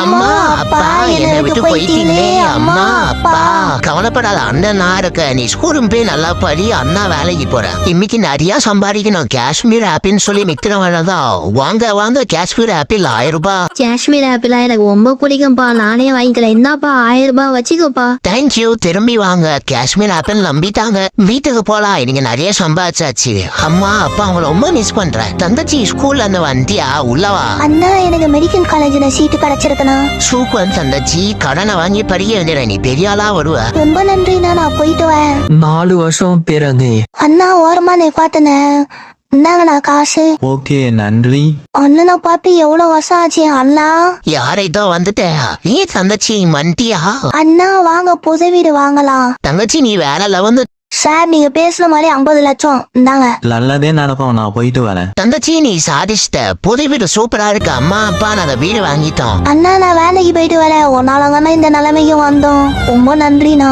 அம்மா அப்பா என்னை விட்டு போயிட்டீங்களே. அம்மா அப்பா கவலைப்படாத, அண்ணன் நான் இருக்க. நீ ஸ்கூலும் போய் நல்லா படி, அண்ணா வேலைக்கு போறேன். இன்னைக்கு நிறைய சம்பாதிக்கணும். காஷ்மீர் ஆப்பிள்னு சொல்லி நிக்கிறவனதான். வாங்க வாங்க, காஷ்மீர் ஆப்பிள் 1000 ரூபாய். காஷ்மீர் ஆப்பிளா எனக்கு ரொம்ப பிடிக்கும்பா, நானே வாங்கிக்கிறேன். என்னப்பா 1000 ரூபாய் வச்சுக்கோப்பா. தேங்க்யூ. திரும்பி வாங்க, காஷ்மீர் ஆப்பிள் நம்பிட்டாங்க. வீட்டுக்கு போலாம், நீங்க நிறைய சம்பாதிச்சாச்சு. அம்மா அப்பா உங்களை ரொம்ப மிஸ் பண்றேன். தங்கச்சி ஸ்கூல்ல இருந்து வந்தியா? உள்ளவா. அண்ணா எனக்கு மெடிக்கல் காலேஜ்ல சீட்டு கிடைச்சிருக்கனா. சூப்பர் தங்கச்சி, கடனை வாங்கி படிக்க வேண்டிய நீ பெரிய ஆளா வருவ. ரொம்ப நன்றிண்ணா, நான் போயிட்டு வரேன். 4 வருஷம் பிறகு. அண்ணா ஓரமா நீ பாத்தன, இந்தாங்கண்ணா காசு. ஓகே நன்றி. அண்ணனை பார்த்து எவ்வளவு வருஷம் ஆச்சு அண்ணா. யாரைதோ வந்துட்ட. நீ தங்கச்சி மண்டியா? அண்ணா வாங்க, புது வீடு வாங்கலாம். தங்கச்சி நீ வேலை வந்து சார் நீங்க பேசுற மாதிரி 50 லட்சம் இந்தாங்க. நல்லதே நடக்கும், நான் போயிட்டு வரேன். தங்கச்சி நீ சாதிச்சிட்ட. புது வீடு சூப்பரா இருக்கு. அம்மா அப்பா நாங்க வீடு வாங்கிட்டோம். அண்ணா நான் வேலைக்கு போயிட்டு வரேன். ஒரு நாள் இந்த நிலைமைக்கு வந்தோம். ரொம்ப நன்றிண்ணா.